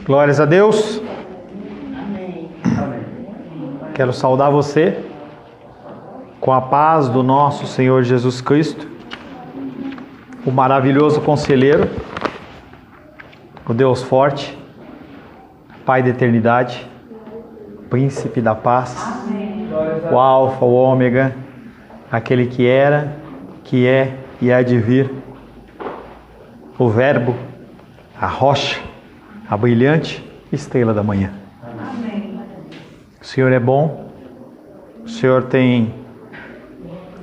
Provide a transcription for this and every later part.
Glórias a Deus. Amém. Quero saudar você com a paz do nosso Senhor Jesus Cristo, o maravilhoso conselheiro, o Deus forte, Pai da eternidade, Príncipe da paz, o Alfa, o Ômega, aquele que era, que é e há de vir, o Verbo, a rocha, a brilhante estrela da manhã. Amém. O Senhor é bom, o Senhor tem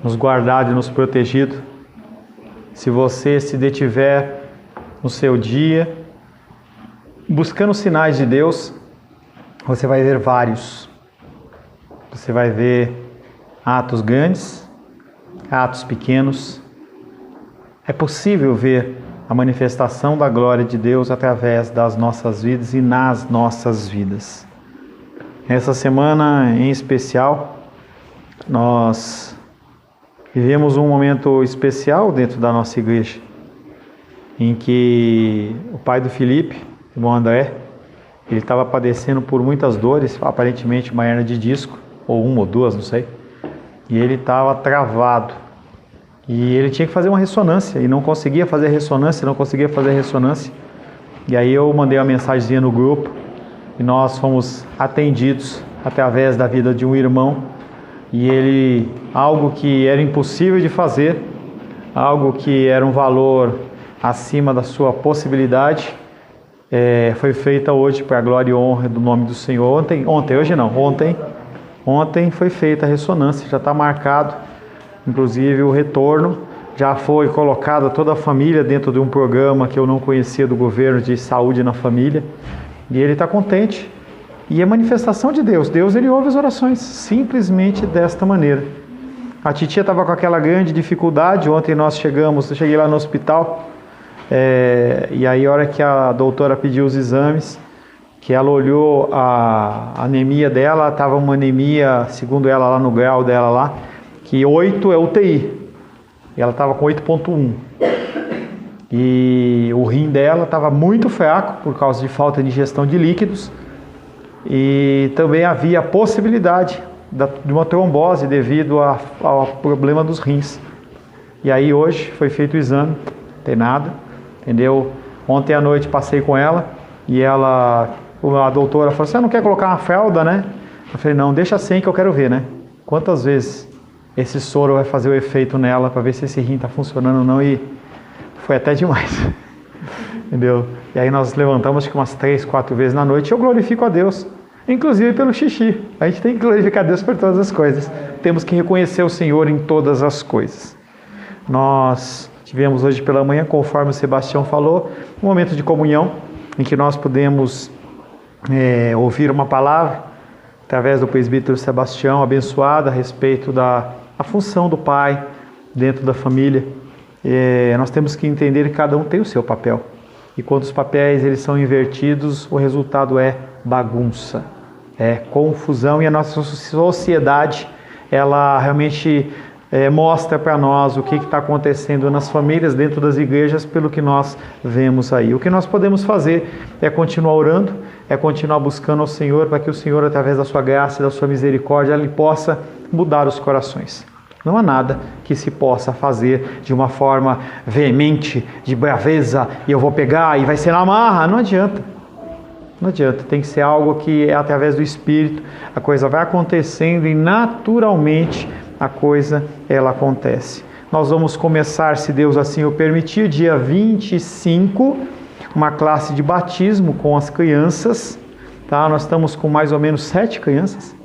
nos guardado e nos protegido. Se você se detiver no seu dia, buscando sinais de Deus, você vai ver vários. Você vai ver atos grandes, atos pequenos. É possível ver a manifestação da glória de Deus através das nossas vidas e nas nossas vidas. Essa semana em especial, nós vivemos um momento especial dentro da nossa igreja, em que o pai do Felipe, o irmão André, ele estava padecendo por muitas dores, aparentemente uma hernia de disco, ou uma ou duas, não sei, e ele estava travado. E ele tinha que fazer uma ressonância, e não conseguia fazer ressonância. E aí eu mandei uma mensagenzinha no grupo, e nós fomos atendidos através da vida de um irmão, e ele, algo que era impossível de fazer, algo que era um valor acima da sua possibilidade, foi feita hoje para a glória e honra do nome do Senhor. Ontem foi feita a ressonância, já está marcado. Inclusive o retorno, já foi colocada toda a família dentro de um programa que eu não conhecia do governo de saúde na família. E ele está contente. E é manifestação de Deus. Deus, ele ouve as orações, simplesmente desta maneira. A titia estava com aquela grande dificuldade. Ontem eu cheguei lá no hospital. E aí a hora que a doutora pediu os exames, que ela olhou a anemia dela, estava uma anemia, segundo ela lá no grau dela lá, que 8 é UTI, e ela estava com 8,1, e o rim dela estava muito fraco por causa de falta de ingestão de líquidos, e também havia a possibilidade de uma trombose devido ao problema dos rins. E aí hoje foi feito o exame, não tem nada, entendeu? Ontem à noite passei com ela, e a doutora falou: você não quer colocar uma fralda, né? Eu falei: não, deixa assim que eu quero ver, né? Quantas vezes esse soro vai fazer o efeito nela para ver se esse rim está funcionando ou não, e foi até demais, entendeu? E aí nós levantamos acho que umas 3, 4 vezes na noite. Eu glorifico a Deus, inclusive pelo xixi. A gente tem que glorificar a Deus por todas as coisas. Temos que reconhecer o Senhor em todas as coisas. Nós tivemos hoje pela manhã, conforme o Sebastião falou, um momento de comunhão, em que nós podemos ouvir uma palavra através do presbítero Sebastião, abençoado a respeito da função do pai dentro da família. Nós temos que entender que cada um tem o seu papel. E quando os papéis eles são invertidos, o resultado é bagunça, é confusão. E a nossa sociedade, ela realmente mostra para nós o que está acontecendo nas famílias, dentro das igrejas, pelo que nós vemos aí. O que nós podemos fazer é continuar orando, é continuar buscando ao Senhor, para que o Senhor, através da sua graça e da sua misericórdia, Ele possa mudar os corações. Não há nada que se possa fazer de uma forma veemente, de braveza, e eu vou pegar e vai ser na marra. Não adianta. Não adianta. Tem que ser algo que é através do Espírito. A coisa vai acontecendo e naturalmente a coisa ela acontece. Nós vamos começar, se Deus assim o permitir, dia 25, uma classe de batismo com as crianças. Tá? Nós estamos com mais ou menos 7 crianças.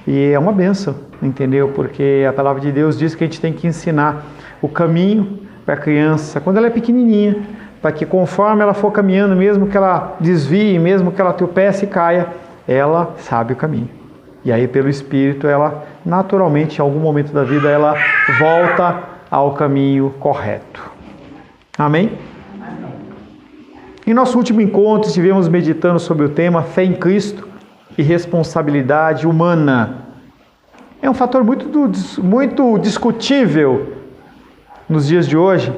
E é uma bênção, entendeu? Porque a palavra de Deus diz que a gente tem que ensinar o caminho para a criança, quando ela é pequenininha, para que conforme ela for caminhando, mesmo que ela desvie, mesmo que ela tropece e caia, ela sabe o caminho. E aí, pelo Espírito, ela naturalmente, em algum momento da vida, ela volta ao caminho correto. Amém? Amém. Em nosso último encontro, estivemos meditando sobre o tema Fé em Cristo e responsabilidade humana. É um fator muito discutível nos dias de hoje,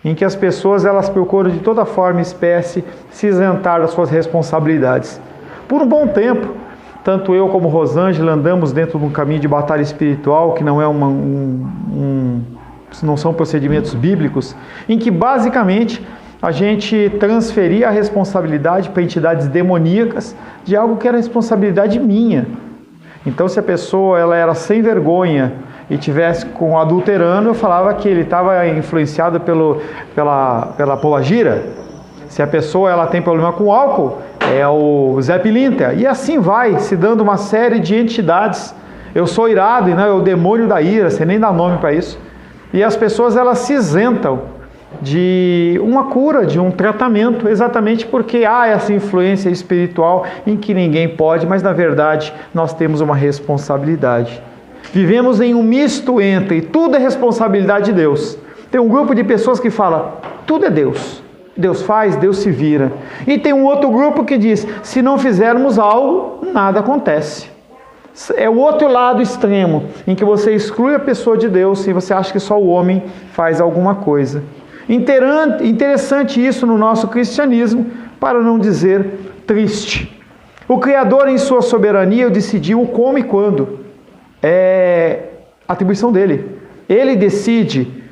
em que as pessoas elas procuram de toda forma e espécie se isentar das suas responsabilidades. Por um bom tempo, tanto eu como Rosângela andamos dentro de um caminho de batalha espiritual, que não é não são procedimentos bíblicos, em que basicamente a gente transferia a responsabilidade para entidades demoníacas de algo que era responsabilidade minha. Então, se a pessoa ela era sem vergonha e tivesse com adulterando, eu falava que ele estava influenciado pela Pombagira. Se a pessoa ela tem problema com álcool, é o Zé Pilintra. E assim vai, se dando uma série de entidades. Eu sou irado, e não é o demônio da ira, você nem dá nome para isso. E as pessoas elas se isentam de uma cura, de um tratamento, exatamente porque há essa influência espiritual em que ninguém pode, mas na verdade nós temos uma responsabilidade. Vivemos em um misto entre tudo é responsabilidade de Deus. Tem um grupo de pessoas que fala, tudo é Deus. Deus faz, Deus se vira. E tem um outro grupo que diz, se não fizermos algo, nada acontece. É o outro lado extremo, em que você exclui a pessoa de Deus e você acha que só o homem faz alguma coisa. Interessante isso no nosso cristianismo, para não dizer triste. O Criador, em sua soberania, decidiu o como e quando. É atribuição dele. Ele decide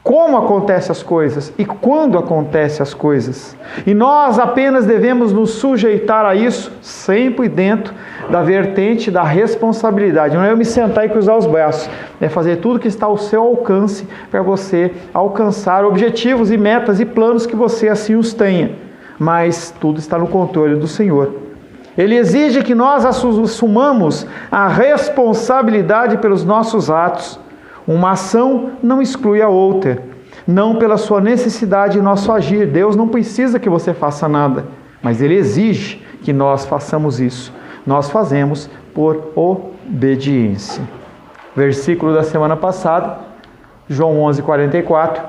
como acontecem as coisas e quando acontecem as coisas. E nós apenas devemos nos sujeitar a isso, sempre dentro da vertente da responsabilidade. Não é eu me sentar e cruzar os braços, é fazer tudo que está ao seu alcance para você alcançar objetivos e metas e planos que você assim os tenha. Mas tudo está no controle do Senhor. Ele exige que nós assumamos a responsabilidade pelos nossos atos. Uma ação não exclui a outra, não pela sua necessidade em nosso agir. Deus não precisa que você faça nada, mas Ele exige que nós façamos isso. Nós fazemos por obediência. Versículo da semana passada, João 11:44.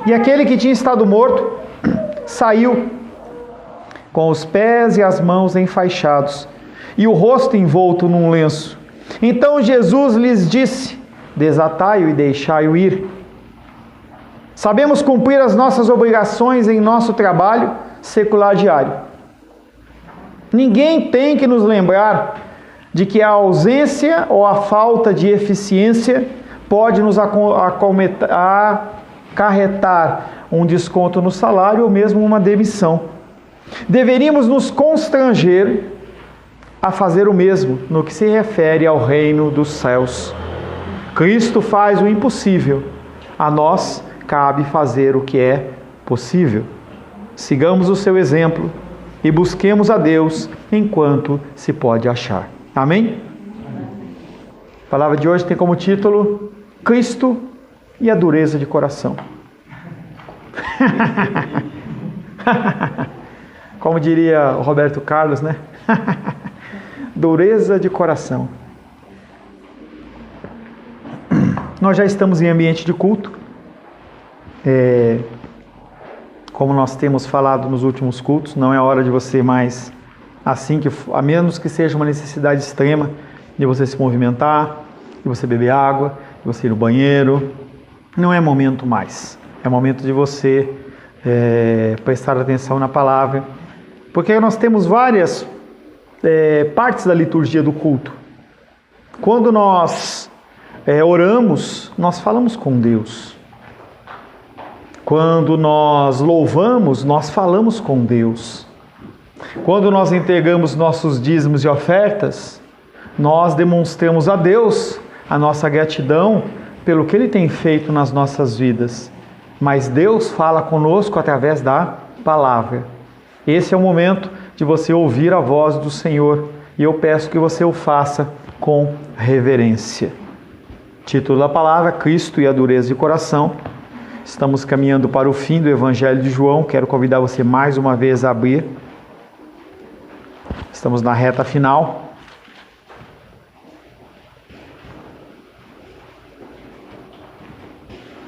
E aquele que tinha estado morto saiu com os pés e as mãos enfaixados e o rosto envolto num lenço. Então Jesus lhes disse, desatai-o e deixai-o ir. Sabemos cumprir as nossas obrigações em nosso trabalho secular diário. Ninguém tem que nos lembrar de que a ausência ou a falta de eficiência pode nos acarretar um desconto no salário ou mesmo uma demissão. Deveríamos nos constranger a fazer o mesmo no que se refere ao reino dos céus. Cristo faz o impossível, a nós cabe fazer o que é possível. Sigamos o seu exemplo e busquemos a Deus enquanto se pode achar. Amém? A palavra de hoje tem como título Cristo e a dureza de coração. Como diria o Roberto Carlos, né? Dureza de coração. Nós já estamos em ambiente de culto. Como nós temos falado nos últimos cultos, não é hora de você mais, a menos que seja uma necessidade extrema, de você se movimentar, de você beber água, de você ir no banheiro. Não é momento mais. É momento de você prestar atenção na palavra. Porque nós temos várias partes da liturgia do culto. Quando nós oramos, nós falamos com Deus. Quando nós louvamos, nós falamos com Deus. Quando nós entregamos nossos dízimos e ofertas, nós demonstramos a Deus a nossa gratidão pelo que Ele tem feito nas nossas vidas. Mas Deus fala conosco através da palavra. Esse é o momento de você ouvir a voz do Senhor, e eu peço que você o faça com reverência. Título da palavra, Cristo e a dureza de coração. Estamos caminhando para o fim do Evangelho de João. Quero convidar você mais uma vez a abrir. Estamos na reta final.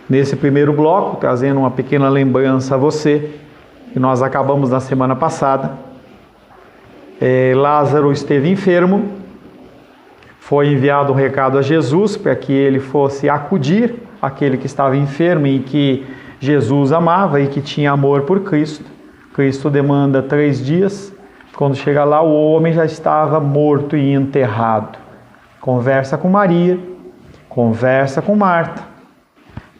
Nesse primeiro bloco, trazendo uma pequena lembrança a você, que nós acabamos na semana passada. Lázaro esteve enfermo, foi enviado um recado a Jesus para que ele fosse acudir aquele que estava enfermo e que Jesus amava e que tinha amor por Cristo. Cristo demanda 3 dias. Quando chega lá, o homem já estava morto e enterrado. Conversa com Maria, conversa com Marta,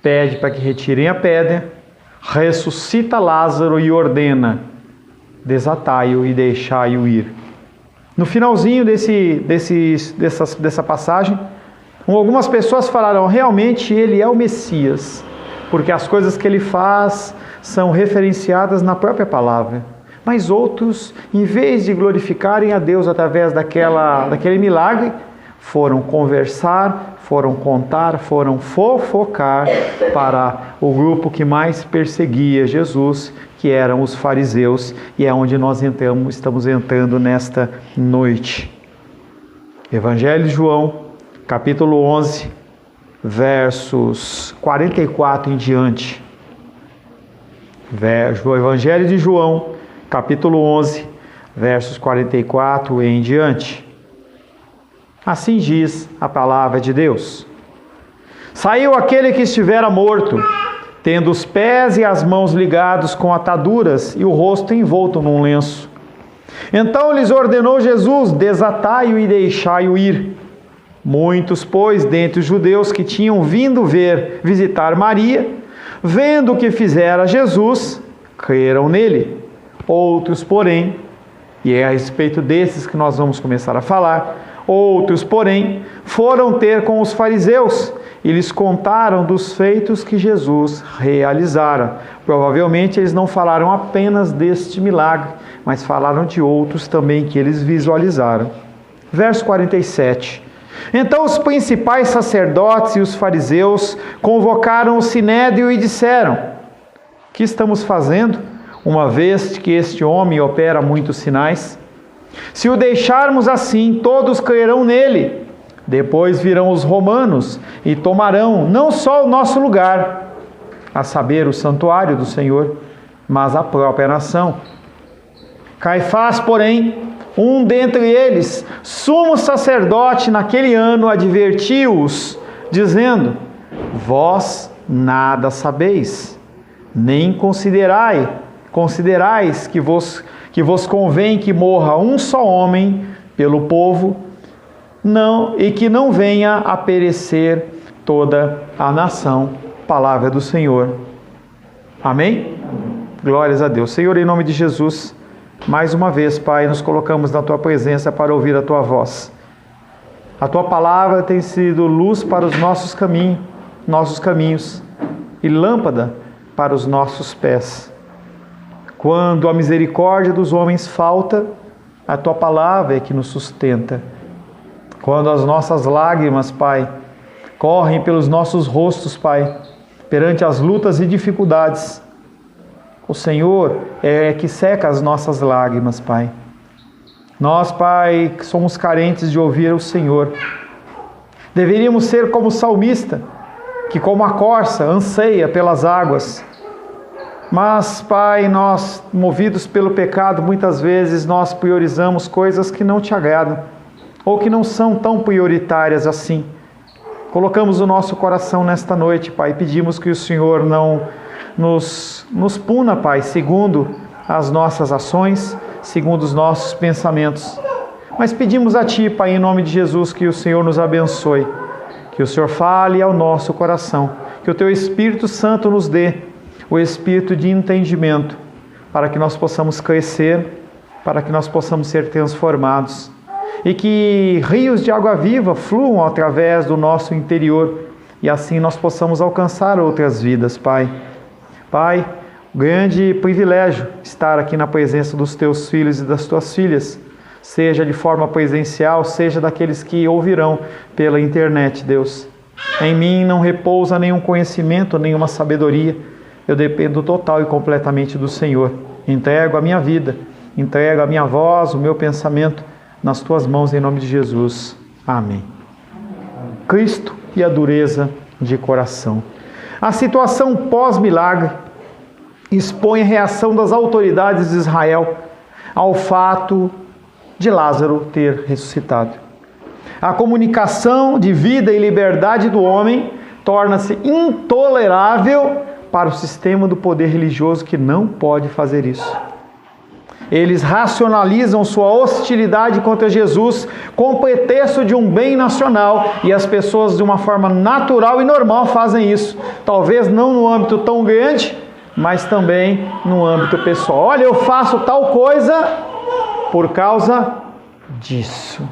pede para que retirem a pedra, ressuscita Lázaro e ordena: desatai-o e deixai-o ir. No finalzinho dessa passagem, algumas pessoas falaram: realmente ele é o Messias, porque as coisas que ele faz são referenciadas na própria palavra. Mas outros, em vez de glorificarem a Deus através daquele milagre, foram conversar, foram contar, foram fofocar para o grupo que mais perseguia Jesus, que eram os fariseus, e é onde nós estamos entrando nesta noite. Evangelho de João, capítulo 11, versos 44 em diante. O Evangelho de João, capítulo 11, versos 44 em diante. Assim diz a palavra de Deus. Saiu aquele que estivera morto, tendo os pés e as mãos ligados com ataduras e o rosto envolto num lenço. Então lhes ordenou Jesus: desatai-o e deixai-o ir. Muitos, pois, dentre os judeus que tinham vindo visitar Maria, vendo o que fizera Jesus, creram nele. Outros, porém, e é a respeito desses que nós vamos começar a falar, outros, porém, foram ter com os fariseus e lhes contaram dos feitos que Jesus realizara. Provavelmente eles não falaram apenas deste milagre, mas falaram de outros também que eles visualizaram. Verso 47. Então os principais sacerdotes e os fariseus convocaram o sinédrio e disseram: que estamos fazendo, uma vez que este homem opera muitos sinais? Se o deixarmos assim, todos crerão nele. Depois virão os romanos e tomarão não só o nosso lugar, a saber, o santuário do Senhor, mas a própria nação. Caifás, porém, um dentre eles, sumo sacerdote naquele ano, advertiu-os, dizendo: vós nada sabeis, nem considerais que vos convém que morra um só homem pelo povo, e que não venha a perecer toda a nação. Palavra do Senhor. Amém? Glórias a Deus. Senhor, em nome de Jesus, mais uma vez, Pai, nos colocamos na Tua presença para ouvir a Tua voz. A Tua palavra tem sido luz para os nossos caminhos e lâmpada para os nossos pés. Quando a misericórdia dos homens falta, a Tua palavra é que nos sustenta. Quando as nossas lágrimas, Pai, correm pelos nossos rostos, Pai, perante as lutas e dificuldades, o Senhor é que seca as nossas lágrimas, Pai. Nós, Pai, que somos carentes de ouvir o Senhor, deveríamos ser como o salmista, que como a corça anseia pelas águas. Mas, Pai, nós, movidos pelo pecado, muitas vezes nós priorizamos coisas que não Te agradam, ou que não são tão prioritárias assim. Colocamos o nosso coração nesta noite, Pai, e pedimos que o Senhor não nos puna, Pai, segundo as nossas ações, segundo os nossos pensamentos. Mas pedimos a Ti, Pai, em nome de Jesus, que o Senhor nos abençoe, que o Senhor fale ao nosso coração, que o Teu Espírito Santo nos dê o espírito de entendimento, para que nós possamos crescer, para que nós possamos ser transformados, e que rios de água viva fluam através do nosso interior, e assim nós possamos alcançar outras vidas, Pai. Pai, grande privilégio estar aqui na presença dos Teus filhos e das Tuas filhas, seja de forma presencial, seja daqueles que ouvirão pela internet, Deus. Em mim não repousa nenhum conhecimento, nenhuma sabedoria. Eu dependo total e completamente do Senhor. Entrego a minha vida, entrego a minha voz, o meu pensamento nas Tuas mãos, em nome de Jesus. Amém. Cristo e a dureza de coração. A situação pós-milagre expõe a reação das autoridades de Israel ao fato de Lázaro ter ressuscitado. A comunicação de vida e liberdade do homem torna-se intolerável para o sistema do poder religioso que não pode fazer isso. Eles racionalizam sua hostilidade contra Jesus com o pretexto de um bem nacional, e as pessoas de uma forma natural e normal fazem isso. Talvez não no âmbito tão grande, mas também no âmbito pessoal. Olha, eu faço tal coisa por causa disso.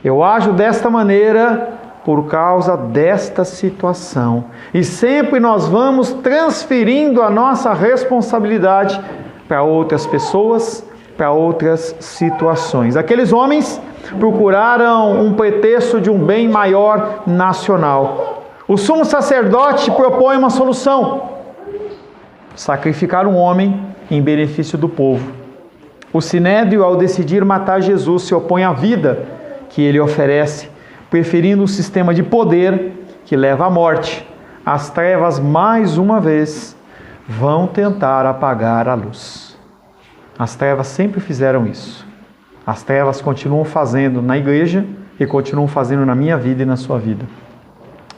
Eu ajo desta maneira por causa desta situação. E sempre nós vamos transferindo a nossa responsabilidade para outras pessoas, para outras situações. Aqueles homens procuraram um pretexto de um bem maior nacional. O sumo sacerdote propõe uma solução: sacrificar um homem em benefício do povo. O sinédrio, ao decidir matar Jesus, se opõe à vida que ele oferece, preferindo um sistema de poder que leva à morte. As trevas, mais uma vez, vão tentar apagar a luz. As trevas sempre fizeram isso. As trevas continuam fazendo na igreja e continuam fazendo na minha vida e na sua vida.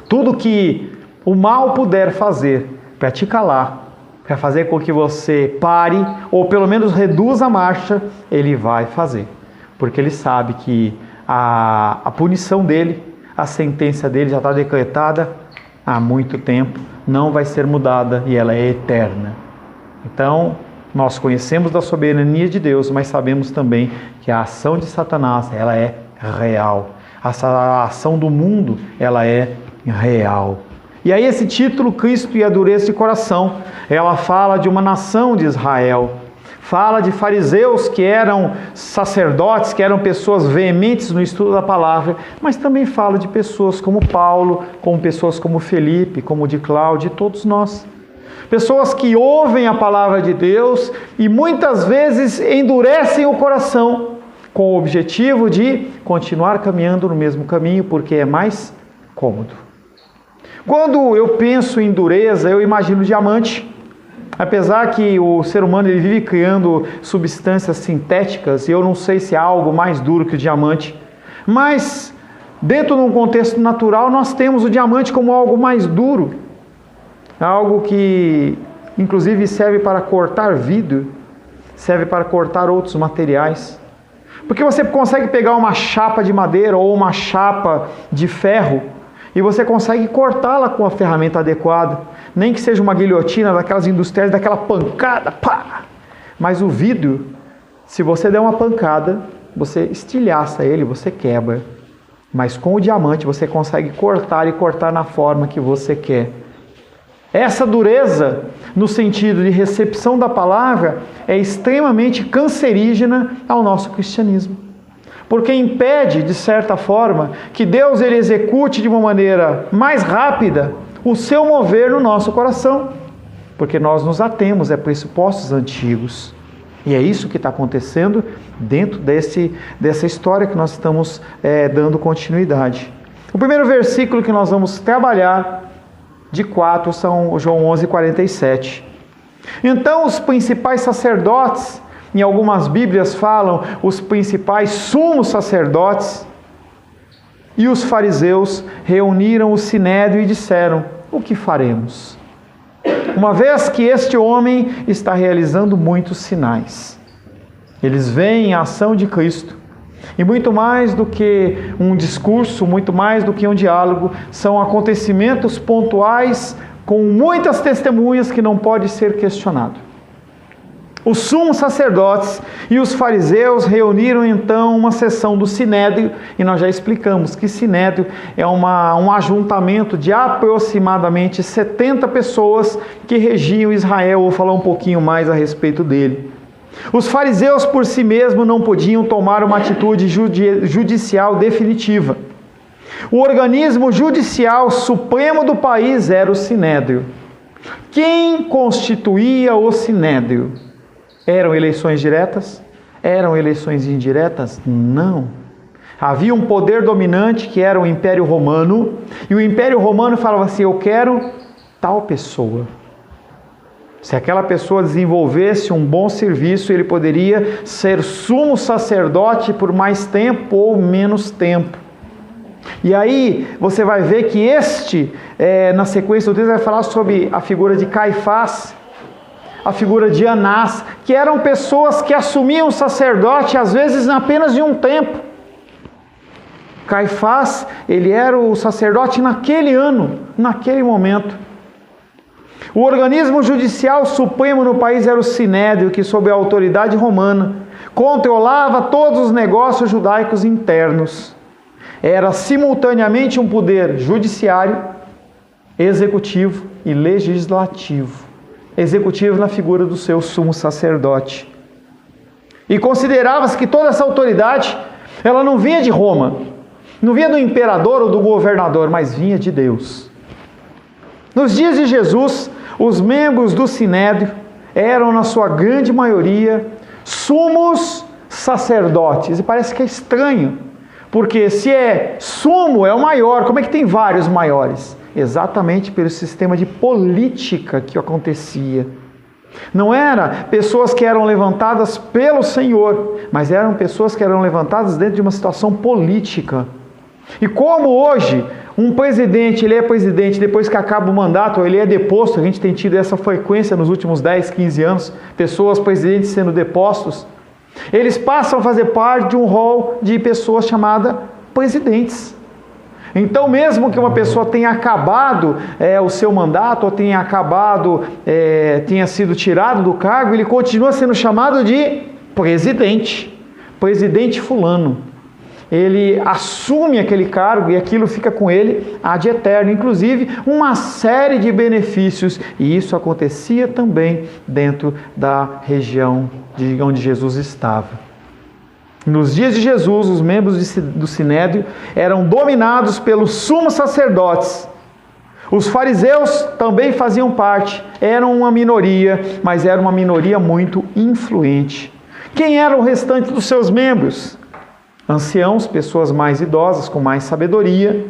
Tudo que o mal puder fazer para te calar, para fazer com que você pare, ou pelo menos reduza a marcha, ele vai fazer. Porque ele sabe que a punição dele, a sentença dele já está decretada há muito tempo, não vai ser mudada e ela é eterna. Então, nós conhecemos da soberania de Deus, mas sabemos também que a ação de Satanás, ela é real. A ação do mundo, ela é real. E aí esse título, Cristo e a dureza de coração, ela fala de uma nação de Israel. Fala de fariseus que eram sacerdotes, que eram pessoas veementes no estudo da palavra, mas também fala de pessoas como Paulo, como pessoas como Felipe, como de Cláudio, e todos nós. Pessoas que ouvem a palavra de Deus e muitas vezes endurecem o coração com o objetivo de continuar caminhando no mesmo caminho porque é mais cômodo. Quando eu penso em dureza, eu imagino diamante. Apesar que o ser humano ele vive criando substâncias sintéticas, e eu não sei se há algo mais duro que o diamante, mas dentro de um contexto natural nós temos o diamante como algo mais duro, algo que inclusive serve para cortar vidro, serve para cortar outros materiais, porque você consegue pegar uma chapa de madeira ou uma chapa de ferro e você consegue cortá-la com a ferramenta adequada, nem que seja uma guilhotina daquelas industriais, daquela pancada, pá! Mas o vidro, se você der uma pancada, você estilhaça ele, você quebra. Mas com o diamante você consegue cortar e cortar na forma que você quer. Essa dureza, no sentido de recepção da palavra, é extremamente cancerígena ao nosso cristianismo. Porque impede, de certa forma, que Deus ele execute de uma maneira mais rápida o seu mover no nosso coração. Porque nós nos atemos a pressupostos antigos. E é isso que está acontecendo dentro dessa história que nós estamos dando continuidade. O primeiro versículo que nós vamos trabalhar de 4 são João 11:47. Então os principais sacerdotes, em algumas Bíblias falam os principais sumos sacerdotes, e os fariseus reuniram o sinédrio e disseram: o que faremos? Uma vez que este homem está realizando muitos sinais. Eles veem a ação de Cristo. E muito mais do que um discurso, muito mais do que um diálogo, são acontecimentos pontuais com muitas testemunhas que não pode ser questionado. Os sumos sacerdotes e os fariseus reuniram então uma sessão do sinédrio, e nós já explicamos que sinédrio é um ajuntamento de aproximadamente 70 pessoas que regiam Israel. Vou falar um pouquinho mais a respeito dele. Os fariseus por si mesmos não podiam tomar uma atitude judicial definitiva. O organismo judicial supremo do país era o sinédrio. Quem constituía o sinédrio? Eram eleições diretas? Eram eleições indiretas? Não. Havia um poder dominante que era o Império Romano, e o Império Romano falava assim: eu quero tal pessoa. Se aquela pessoa desenvolvesse um bom serviço, ele poderia ser sumo sacerdote por mais tempo ou menos tempo. E aí você vai ver que este na sequência do texto, vai falar sobre a figura de Caifás, a figura de Anás, que eram pessoas que assumiam o sacerdote, às vezes, apenas de um tempo. Caifás, ele era o sacerdote naquele ano, naquele momento. O organismo judicial supremo no país era o Sinédrio, que, sob a autoridade romana, controlava todos os negócios judaicos internos. Era simultaneamente um poder judiciário, executivo e legislativo. Executivo na figura do seu sumo sacerdote. E considerava-se que toda essa autoridade, ela não vinha de Roma, não vinha do imperador ou do governador, mas vinha de Deus. Nos dias de Jesus, os membros do Sinédrio eram, na sua grande maioria, sumos sacerdotes. E parece que é estranho, porque se é sumo, é o maior. Como é que tem vários maiores? Exatamente pelo sistema de política que acontecia. Não eram pessoas que eram levantadas pelo Senhor, mas eram pessoas que eram levantadas dentro de uma situação política. E como hoje um presidente, ele é presidente depois que acaba o mandato, ele é deposto, a gente tem tido essa frequência nos últimos 10, 15 anos, pessoas, presidentes sendo depostos, eles passam a fazer parte de um rol de pessoas chamadas presidentes. Então, mesmo que uma pessoa tenha acabado o seu mandato, ou tenha sido tirado do cargo, ele continua sendo chamado de presidente, presidente fulano. Ele assume aquele cargo e aquilo fica com ele ad eterno, inclusive uma série de benefícios, e isso acontecia também dentro da região de onde Jesus estava. Nos dias de Jesus, os membros do Sinédrio eram dominados pelos sumos sacerdotes. Os fariseus também faziam parte, eram uma minoria, mas era uma minoria muito influente. Quem eram o restante dos seus membros? Anciãos, pessoas mais idosas, com mais sabedoria,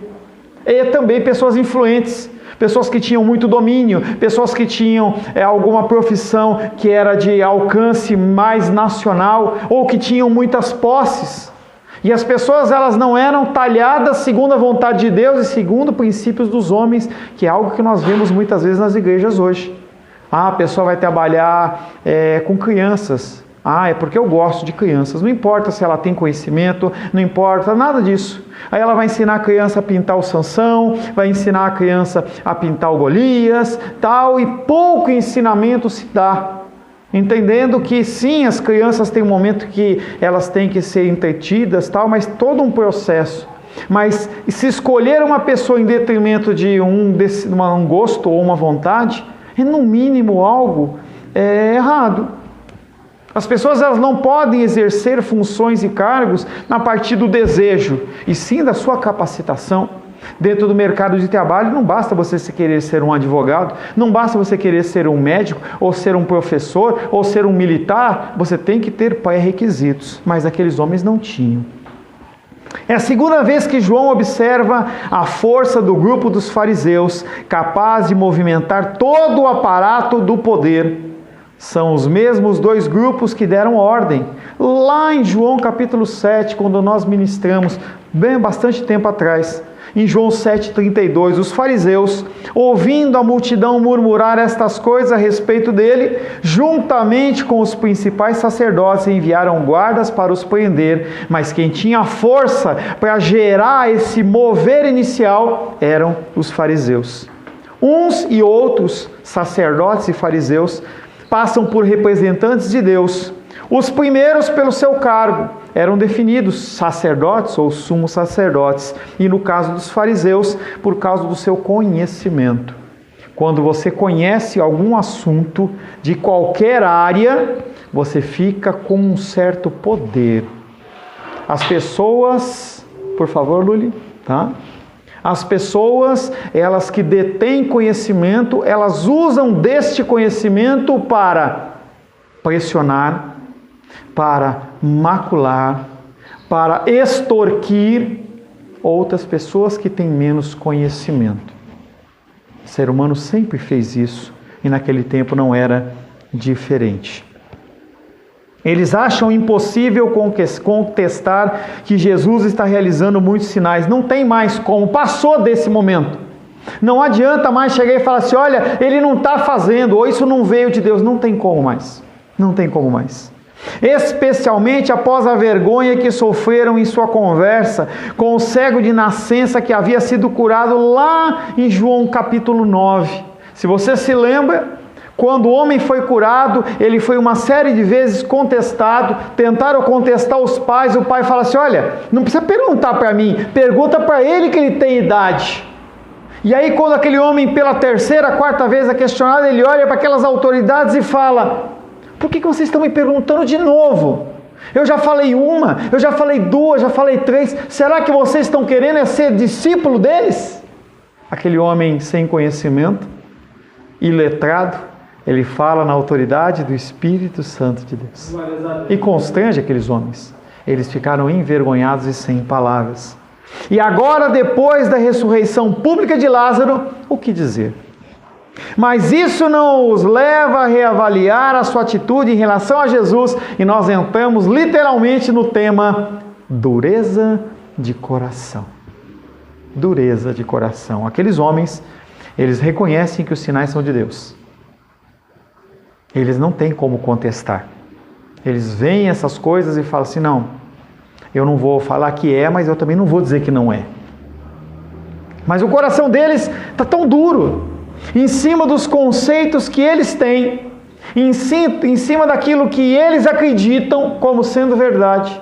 e também pessoas influentes, pessoas que tinham muito domínio, pessoas que tinham alguma profissão que era de alcance mais nacional, ou que tinham muitas posses. E as pessoas, elas não eram talhadas segundo a vontade de Deus e segundo princípios dos homens, que é algo que nós vemos muitas vezes nas igrejas hoje. A pessoa vai trabalhar com crianças. É porque eu gosto de crianças. Não importa se ela tem conhecimento, não importa nada disso. Aí ela vai ensinar a criança a pintar o Sansão, vai ensinar a criança a pintar o Golias, tal, e pouco ensinamento se dá. Entendendo que sim, as crianças têm um momento que elas têm que ser entretidas, tal, mas todo um processo. Mas se escolher uma pessoa em detrimento de um gosto ou uma vontade, é no mínimo algo errado. As pessoas, elas não podem exercer funções e cargos a partir do desejo, e sim da sua capacitação. Dentro do mercado de trabalho, não basta você querer ser um advogado, não basta você querer ser um médico, ou ser um professor, ou ser um militar, você tem que ter pré-requisitos, mas aqueles homens não tinham. É a segunda vez que João observa a força do grupo dos fariseus, capaz de movimentar todo o aparato do poder. São os mesmos dois grupos que deram ordem. Lá em João capítulo 7, quando nós ministramos, bastante tempo atrás, em João 7,32, os fariseus, ouvindo a multidão murmurar estas coisas a respeito dele, juntamente com os principais sacerdotes, enviaram guardas para os prender, mas quem tinha força para gerar esse mover inicial eram os fariseus. Uns e outros sacerdotes e fariseus passam por representantes de Deus. Os primeiros, pelo seu cargo, eram definidos sacerdotes ou sumos sacerdotes. E no caso dos fariseus, por causa do seu conhecimento. Quando você conhece algum assunto de qualquer área, você fica com um certo poder. As pessoas... Por favor, Luli, tá? As pessoas, elas que detêm conhecimento, elas usam deste conhecimento para pressionar, para macular, para extorquir outras pessoas que têm menos conhecimento. O ser humano sempre fez isso e naquele tempo não era diferente. Eles acham impossível contestar que Jesus está realizando muitos sinais. Não tem mais como, passou desse momento. Não adianta mais chegar e falar assim, olha, ele não está fazendo, ou isso não veio de Deus. Não tem como mais. Não tem como mais. Especialmente após a vergonha que sofreram em sua conversa com o cego de nascença que havia sido curado lá em João capítulo 9. Se você se lembra, quando o homem foi curado, ele foi uma série de vezes contestado, tentaram contestar os pais, o pai fala assim, olha, não precisa perguntar para mim, pergunta para ele que ele tem idade. E aí quando aquele homem pela terceira, quarta vez é questionado, ele olha para aquelas autoridades e fala, por que vocês estão me perguntando de novo? Eu já falei uma, eu já falei duas, já falei três, será que vocês estão querendo ser discípulo deles? Aquele homem sem conhecimento, iletrado, ele fala na autoridade do Espírito Santo de Deus. E constrange aqueles homens. Eles ficaram envergonhados e sem palavras. E agora, depois da ressurreição pública de Lázaro, o que dizer? Mas isso não os leva a reavaliar a sua atitude em relação a Jesus. E nós entramos literalmente no tema dureza de coração. Dureza de coração. Aqueles homens, eles reconhecem que os sinais são de Deus. Eles não têm como contestar. Eles veem essas coisas e falam assim, não, eu não vou falar que é, mas eu também não vou dizer que não é. Mas o coração deles está tão duro, em cima dos conceitos que eles têm, em cima daquilo que eles acreditam como sendo verdade.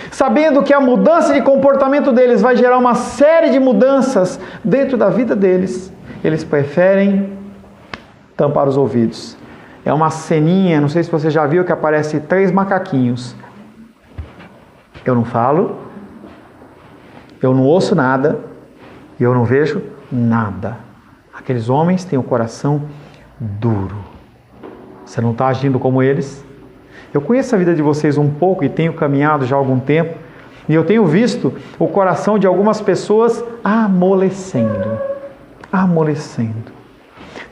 Sabendo que a mudança de comportamento deles vai gerar uma série de mudanças dentro da vida deles, eles preferem tampar os ouvidos. É uma ceninha, não sei se você já viu, que aparece 3 macaquinhos. Eu não falo, eu não ouço nada, e eu não vejo nada. Aqueles homens têm o coração duro. Você não está agindo como eles? Eu conheço a vida de vocês um pouco e tenho caminhado já há algum tempo, e eu tenho visto o coração de algumas pessoas amolecendo. Amolecendo.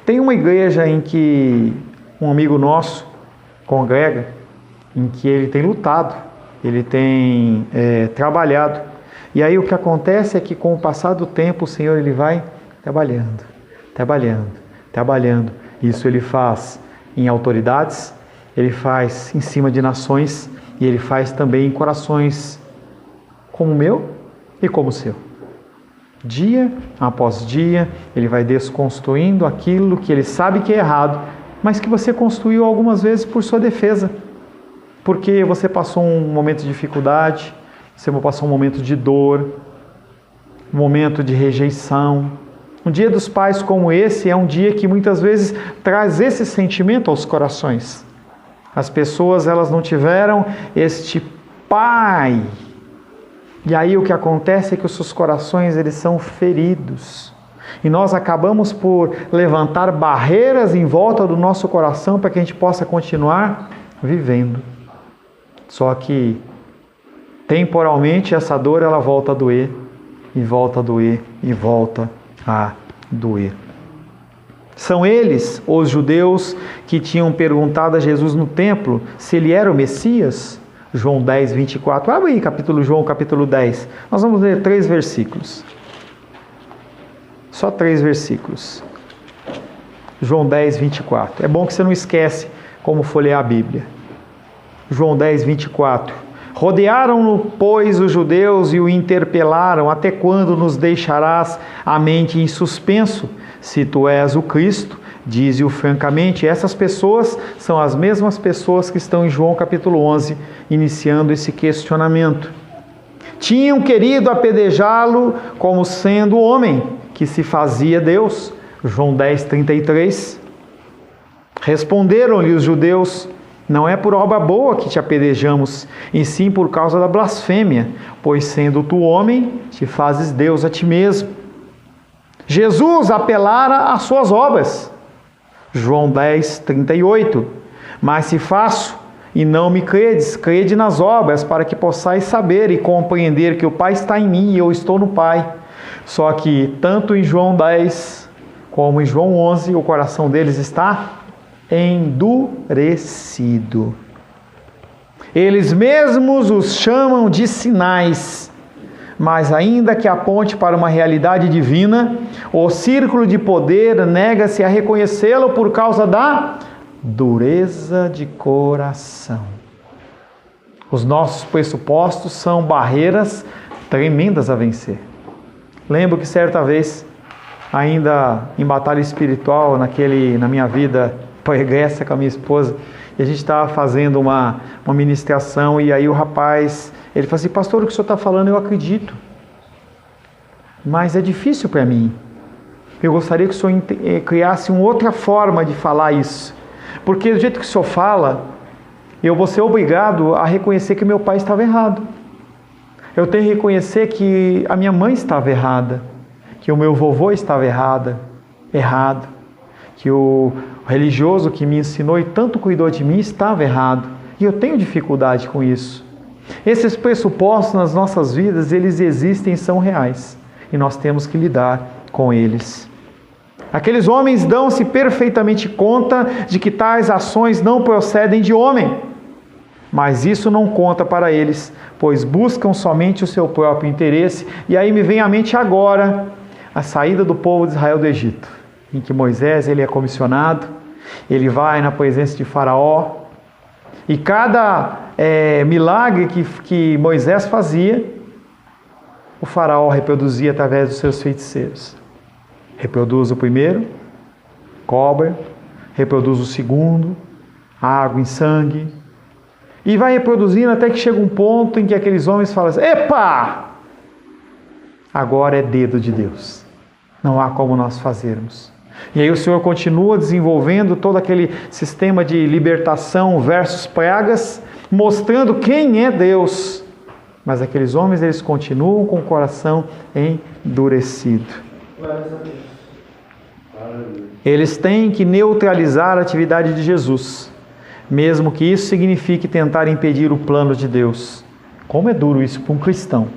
Tem uma igreja em que um amigo nosso congrega, em que ele tem lutado, ele tem trabalhado. E aí o que acontece é que com o passar do tempo o Senhor ele vai trabalhando, trabalhando, trabalhando. Isso ele faz em autoridades, ele faz em cima de nações e ele faz também em corações como o meu e como o seu. Dia após dia ele vai desconstruindo aquilo que ele sabe que é errado, mas que você construiu algumas vezes por sua defesa. Porque você passou um momento de dificuldade, você passou um momento de dor, um momento de rejeição. Um dia dos pais como esse é um dia que muitas vezes traz esse sentimento aos corações. As pessoas elas não tiveram este pai. E aí o que acontece é que os seus corações eles são feridos. E nós acabamos por levantar barreiras em volta do nosso coração para que a gente possa continuar vivendo. Só que temporalmente essa dor ela volta a doer, e volta a doer, e volta a doer. São eles, os judeus, que tinham perguntado a Jesus no templo se ele era o Messias. João 10, 24. Abre aí João capítulo 10. Nós vamos ler 3 versículos. Só 3 versículos. João 10, 24. É bom que você não esquece como folhear a Bíblia. João 10, 24. Rodearam-no, pois, os judeus e o interpelaram: até quando nos deixarás a mente em suspenso? Se tu és o Cristo, dize-o francamente. Essas pessoas são as mesmas pessoas que estão em João capítulo 11, iniciando esse questionamento. Tinham querido apedrejá-lo como sendo homem, que se fazia Deus. João 10, 33. Responderam-lhe os judeus: não é por obra boa que te apedrejamos, e sim por causa da blasfêmia, pois sendo tu homem, te fazes Deus a ti mesmo. Jesus apelara às suas obras. João 10, 38. Mas se faço e não me credes, crede nas obras, para que possais saber e compreender que o Pai está em mim e eu estou no Pai. Só que tanto em João 10 como em João 11, o coração deles está endurecido. Eles mesmos os chamam de sinais, mas ainda que aponte para uma realidade divina, o círculo de poder nega-se a reconhecê-lo por causa da dureza de coração. Os nossos pressupostos são barreiras tremendas a vencer. Lembro que certa vez, ainda em batalha espiritual, na minha vida pregressa com a minha esposa, e a gente estava fazendo uma ministração, e aí o rapaz, ele falou assim: pastor, o que o senhor está falando eu acredito, mas é difícil para mim. Eu gostaria que o senhor criasse uma outra forma de falar isso, porque do jeito que o senhor fala, eu vou ser obrigado a reconhecer que meu pai estava errado. Eu tenho que reconhecer que a minha mãe estava errada, que o meu vovô estava errado, que o religioso que me ensinou e tanto cuidou de mim estava errado. E eu tenho dificuldade com isso. Esses pressupostos nas nossas vidas, eles existem e são reais. E nós temos que lidar com eles. Aqueles homens dão-se perfeitamente conta de que tais ações não procedem de homem. Mas isso não conta para eles, pois buscam somente o seu próprio interesse. E aí me vem à mente agora a saída do povo de Israel do Egito, em que Moisés ele é comissionado, ele vai na presença de Faraó, e cada milagre que Moisés fazia, o Faraó reproduzia através dos seus feiticeiros. Reproduz o primeiro, cobra, reproduz o segundo, água em sangue, e vai reproduzindo até que chega um ponto em que aqueles homens falam assim: epa! Agora é dedo de Deus. Não há como nós fazermos. E aí o Senhor continua desenvolvendo todo aquele sistema de libertação versus pragas, mostrando quem é Deus. Mas aqueles homens, eles continuam com o coração endurecido. Eles têm que neutralizar a atividade de Jesus, mesmo que isso signifique tentar impedir o plano de Deus. Como é duro isso para um cristão.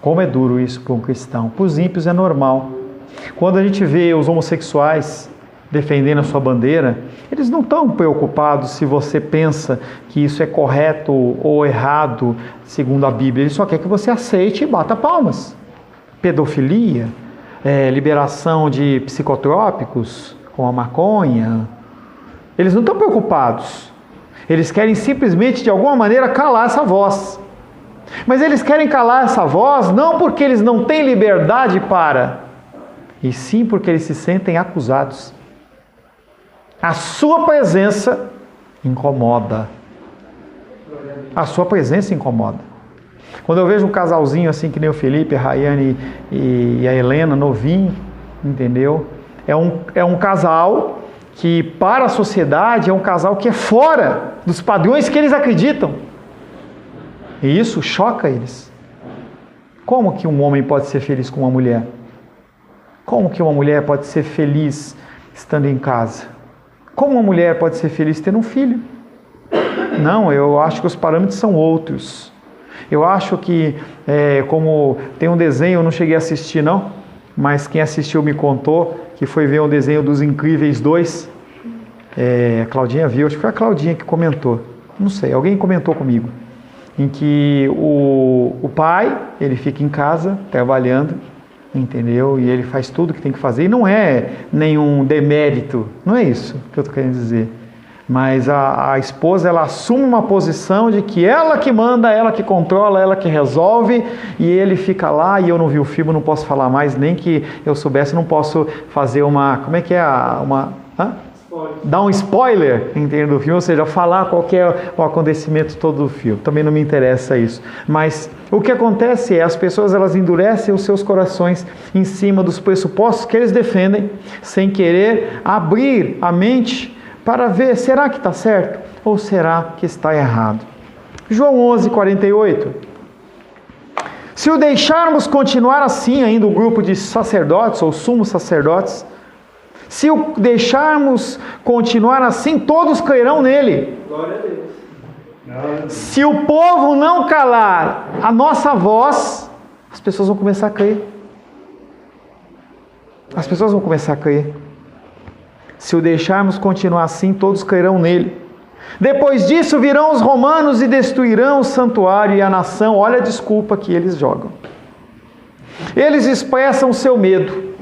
Como é duro isso para um cristão. Para os ímpios é normal. Quando a gente vê os homossexuais defendendo a sua bandeira, eles não estão preocupados se você pensa que isso é correto ou errado segundo a Bíblia. Eles só querem que você aceite e bata palmas. Pedofilia, liberação de psicotrópicos, como a maconha. Eles não estão preocupados. Eles querem simplesmente, de alguma maneira, calar essa voz. Mas eles querem calar essa voz não porque eles não têm liberdade para, e sim porque eles se sentem acusados. A sua presença incomoda. A sua presença incomoda. Quando eu vejo um casalzinho assim, que nem o Felipe, a Rayane e a Helena, novinho, entendeu? É um casal que para a sociedade é um casal que é fora dos padrões que eles acreditam. E isso choca eles. Como que um homem pode ser feliz com uma mulher? Como que uma mulher pode ser feliz estando em casa? Como uma mulher pode ser feliz tendo um filho? Não, eu acho que os parâmetros são outros. Eu acho que, como tem um desenho, eu não cheguei a assistir não, mas quem assistiu me contou que foi ver um desenho dos Incríveis 2. A Claudinha viu, acho que foi a Claudinha que comentou. Não sei, alguém comentou comigo. Em que o pai, ele fica em casa trabalhando, entendeu? E ele faz tudo que tem que fazer. E não é nenhum demérito, não é isso que eu estou querendo dizer. Mas a esposa, ela assume uma posição de que ela que manda, ela que controla, ela que resolve, e ele fica lá, e eu não vi o filme, não posso falar mais, nem que eu soubesse, não posso fazer uma... Como é que é? Dar um spoiler, entende, do filme, ou seja, falar qual que é o acontecimento todo do filme. Também não me interessa isso. Mas o que acontece é, as pessoas elas endurecem os seus corações em cima dos pressupostos que eles defendem, sem querer abrir a mente para ver, será que está certo ou será que está errado? João 11:48. Se o deixarmos continuar assim, ainda o grupo de sacerdotes ou sumos sacerdotes, se o deixarmos continuar assim, todos crerão nele. Glória a Deus. Se o povo não calar a nossa voz, as pessoas vão começar a crer. As pessoas vão começar a crer. Se o deixarmos continuar assim, todos crerão nele. Depois disso virão os romanos e destruirão o santuário e a nação. Olha a desculpa que eles jogam. Eles expressam seu medo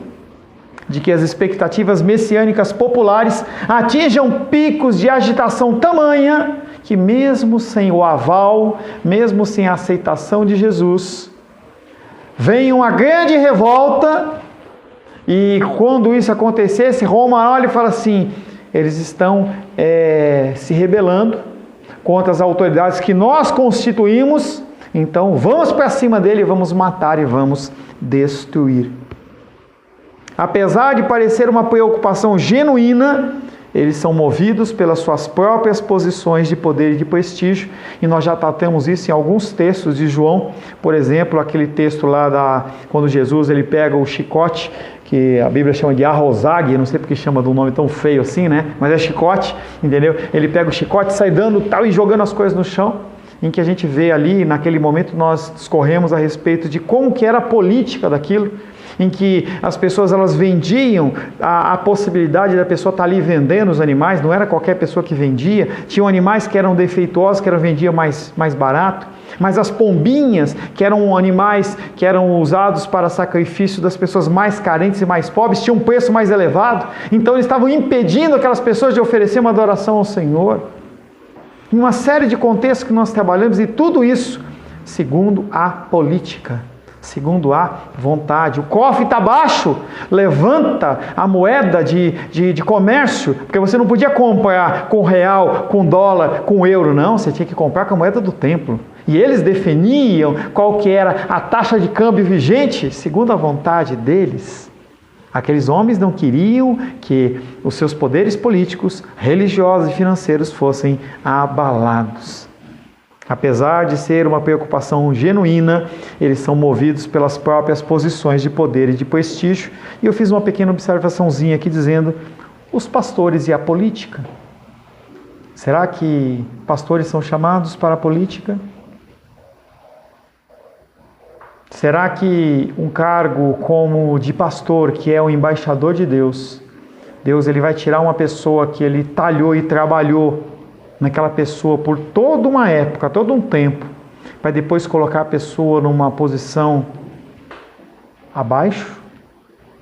de que as expectativas messiânicas populares atinjam picos de agitação tamanha que mesmo sem o aval, mesmo sem a aceitação de Jesus, venha uma grande revolta e quando isso acontecesse, Roma olha e fala assim, eles estão se rebelando contra as autoridades que nós constituímos, então vamos para cima dele, vamos matar e vamos destruir. Apesar de parecer uma preocupação genuína, eles são movidos pelas suas próprias posições de poder e de prestígio, e nós já tratamos isso em alguns textos de João, por exemplo, aquele texto lá quando Jesus ele pega o chicote, que a Bíblia chama de arrozag, não sei porque chama de um nome tão feio assim, né? Mas é chicote, entendeu? Ele pega o chicote, sai dando tal e jogando as coisas no chão, em que a gente vê ali, naquele momento nós discorremos a respeito de como que era a política daquilo, em que as pessoas elas vendiam a possibilidade da pessoa estar ali vendendo os animais, não era qualquer pessoa que vendia, tinham animais que eram defeituosos, que eram vendiam mais barato, mas as pombinhas, que eram animais que eram usados para sacrifício das pessoas mais carentes e mais pobres, tinham um preço mais elevado, então eles estavam impedindo aquelas pessoas de oferecer uma adoração ao Senhor. Em uma série de contextos que nós trabalhamos, e tudo isso segundo a política, segundo a vontade. O cofre está baixo, levanta a moeda de comércio, porque você não podia comprar com real, com dólar, com euro, não, você tinha que comprar com a moeda do templo. E eles definiam qual que era a taxa de câmbio vigente, segundo a vontade deles. Aqueles homens não queriam que os seus poderes políticos, religiosos e financeiros fossem abalados. Apesar de ser uma preocupação genuína, eles são movidos pelas próprias posições de poder e de prestígio. E eu fiz uma pequena observaçãozinha aqui dizendo, os pastores e a política. Será que pastores são chamados para a política? Será que um cargo como de pastor, que é o embaixador de Deus, Deus ele vai tirar uma pessoa que ele talhou e trabalhou naquela pessoa por toda uma época, todo um tempo, para depois colocar a pessoa numa posição abaixo?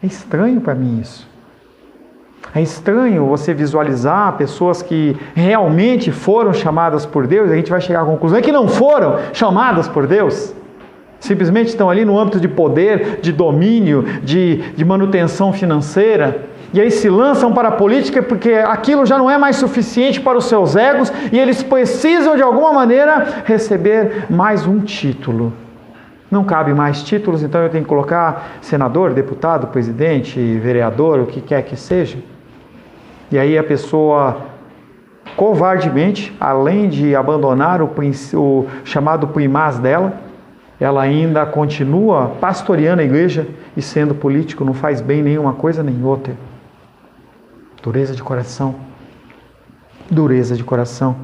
É estranho para mim isso. É estranho você visualizar pessoas que realmente foram chamadas por Deus, e a gente vai chegar à conclusão que não foram chamadas por Deus. Simplesmente estão ali no âmbito de poder, de domínio, de manutenção financeira, e aí se lançam para a política porque aquilo já não é mais suficiente para os seus egos e eles precisam de alguma maneira receber mais um título. Não cabe mais títulos, então eu tenho que colocar senador, deputado, presidente, vereador, o que quer que seja. E aí a pessoa covardemente, além de abandonar o chamado primaz dela, ela ainda continua pastoreando a igreja e sendo político, não faz bem nenhuma coisa nem outra. Dureza de coração. Dureza de coração.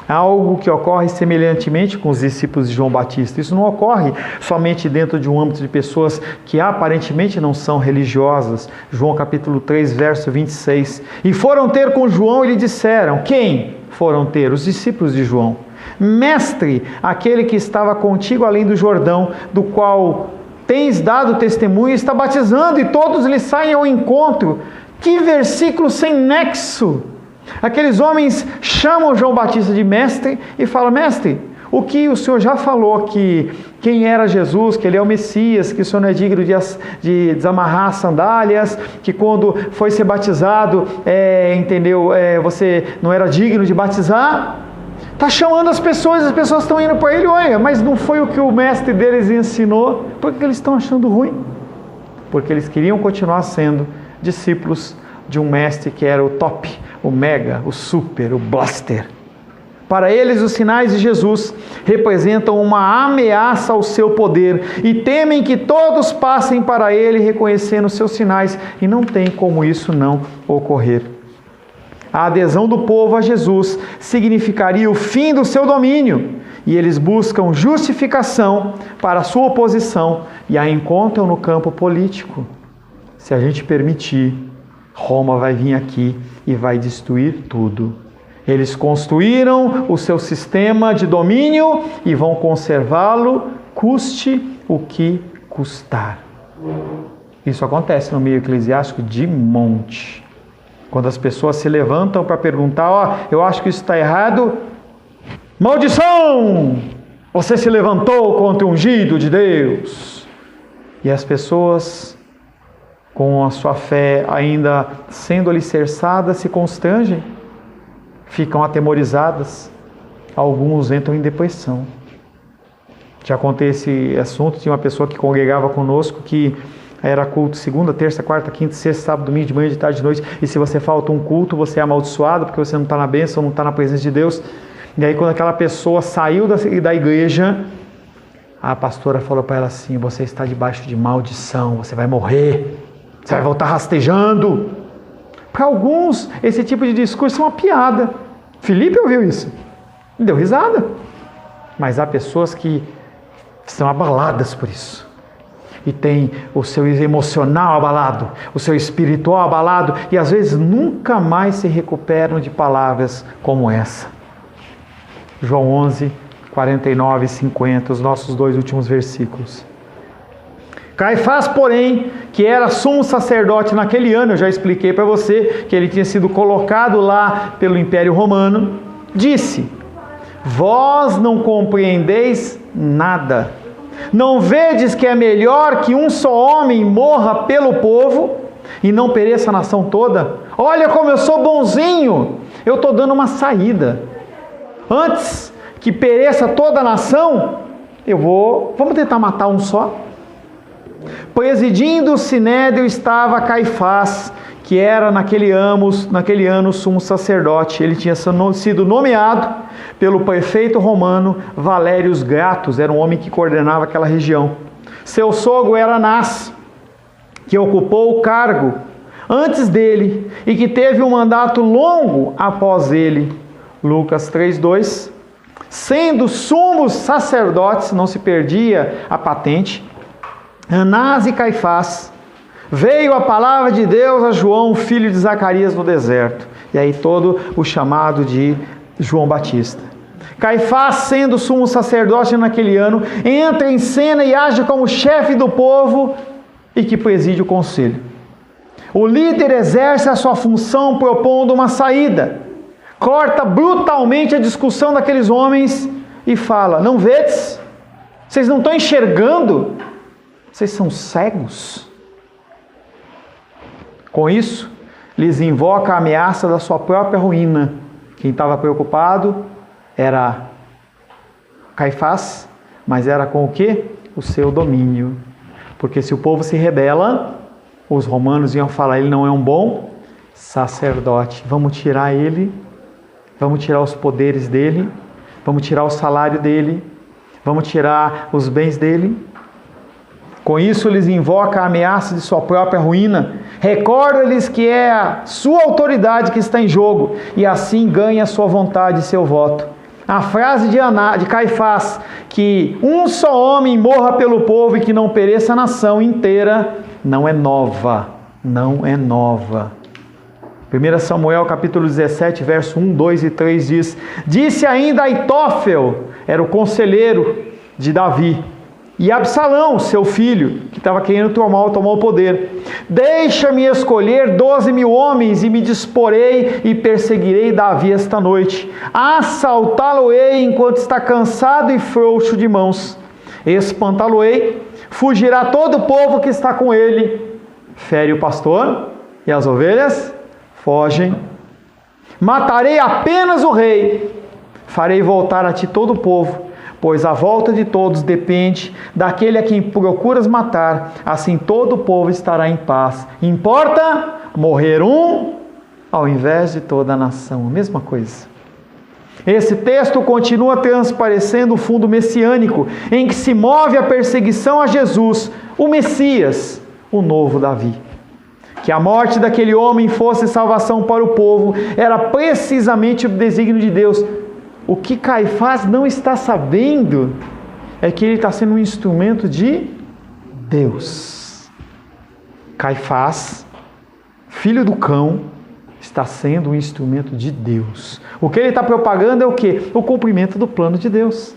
Algo que ocorre semelhantemente com os discípulos de João Batista. Isso não ocorre somente dentro de um âmbito de pessoas que aparentemente não são religiosas. João capítulo 3, verso 26. E foram ter com João e lhe disseram, quem foram ter? Os discípulos de João. Mestre, aquele que estava contigo além do Jordão, do qual tens dado testemunho, está batizando e todos lhe saem ao encontro. Que versículo sem nexo! Aqueles homens chamam João Batista de mestre e falam, mestre, o que o Senhor já falou que quem era Jesus, que ele é o Messias, que o Senhor não é digno de desamarrar as sandálias, que quando foi ser batizado, você não era digno de batizar. Está chamando as pessoas estão indo para ele, olha, mas não foi o que o mestre deles ensinou, porque eles estão achando ruim, porque eles queriam continuar sendo discípulos de um mestre que era o top, o mega, o super, o blaster. Para eles, os sinais de Jesus representam uma ameaça ao seu poder e temem que todos passem para ele reconhecendo seus sinais, e não tem como isso não ocorrer. A adesão do povo a Jesus significaria o fim do seu domínio, e eles buscam justificação para a sua oposição e a encontram no campo político. Se a gente permitir, Roma vai vir aqui e vai destruir tudo. Eles construíram o seu sistema de domínio e vão conservá-lo, custe o que custar. Isso acontece no meio eclesiástico de monte. Quando as pessoas se levantam para perguntar, eu acho que isso está errado. Maldição! Você se levantou contra o ungido de Deus. E as pessoas, com a sua fé ainda sendo alicerçada, se constrangem, ficam atemorizadas. Alguns entram em depressão. Já contei esse assunto, tinha uma pessoa que congregava conosco que era culto segunda, terça, quarta, quinta, sexta, sábado, domingo, de manhã, de tarde, de noite. E se você falta um culto, você é amaldiçoado, porque você não está na bênção, não está na presença de Deus. E aí quando aquela pessoa saiu da igreja, a pastora falou para ela assim: você está debaixo de maldição, você vai morrer, você vai voltar rastejando. Para alguns, esse tipo de discurso é uma piada. Filipe ouviu isso, deu risada. Mas há pessoas que são abaladas por isso. E tem o seu emocional abalado, o seu espiritual abalado, e às vezes nunca mais se recuperam de palavras como essa. João 11, 49 e 50, os nossos 2 últimos versículos. Caifás, porém, que era sumo sacerdote naquele ano, eu já expliquei para você que ele tinha sido colocado lá pelo Império Romano, disse: vós não compreendeis nada. Não vedes que é melhor que um só homem morra pelo povo e não pereça a nação toda? Olha como eu sou bonzinho, eu estou dando uma saída. Antes que pereça toda a nação, vamos tentar matar um só? Presidindo o sinédrio estava Caifás, que era naquele ano sumo sacerdote. Ele tinha sido nomeado pelo prefeito romano Valérius Gratus, era um homem que coordenava aquela região. Seu sogro era Anás, que ocupou o cargo antes dele e que teve um mandato longo após ele. Lucas 3:2. Sendo sumos sacerdotes, não se perdia a patente, Anás e Caifás, veio a palavra de Deus a João, filho de Zacarias, no deserto. E aí todo o chamado de João Batista. Caifás, sendo sumo sacerdote naquele ano, entra em cena e age como chefe do povo e que preside o conselho. O líder exerce a sua função propondo uma saída. Corta brutalmente a discussão daqueles homens e fala: não vedes? Vocês não estão enxergando? Vocês são cegos? Com isso, lhes invoca a ameaça da sua própria ruína. Quem estava preocupado era Caifás, mas era com o quê? O seu domínio. Porque se o povo se rebela, os romanos iam falar: ele não é um bom sacerdote. Vamos tirar ele, vamos tirar os poderes dele, vamos tirar o salário dele, vamos tirar os bens dele. Com isso, lhes invoca a ameaça de sua própria ruína. Recorda-lhes que é a sua autoridade que está em jogo, e assim ganha a sua vontade e seu voto. A frase de Caifás, que um só homem morra pelo povo e que não pereça a nação inteira, não é nova. Não é nova. 1 Samuel capítulo 17, verso 1, 2 e 3 diz: disse ainda Aitófel, era o conselheiro de Davi, e Absalão, seu filho, que estava querendo tomar o poder: deixa-me escolher 12.000 homens e me disporei e perseguirei Davi esta noite. Assaltá-lo-ei enquanto está cansado e frouxo de mãos. Espantá-lo-ei, fugirá todo o povo que está com ele. Fere o pastor e as ovelhas fogem. Matarei apenas o rei. Farei voltar a ti todo o povo, pois a volta de todos depende daquele a quem procuras matar. Assim todo o povo estará em paz. Importa morrer um ao invés de toda a nação. A mesma coisa. Esse texto continua transparecendo o fundo messiânico, em que se move a perseguição a Jesus, o Messias, o novo Davi. Que a morte daquele homem fosse salvação para o povo, era precisamente o desígnio de Deus. O que Caifás não está sabendo é que ele está sendo um instrumento de Deus. Caifás, filho do cão, está sendo um instrumento de Deus. O que ele está propagando é o quê? O cumprimento do plano de Deus.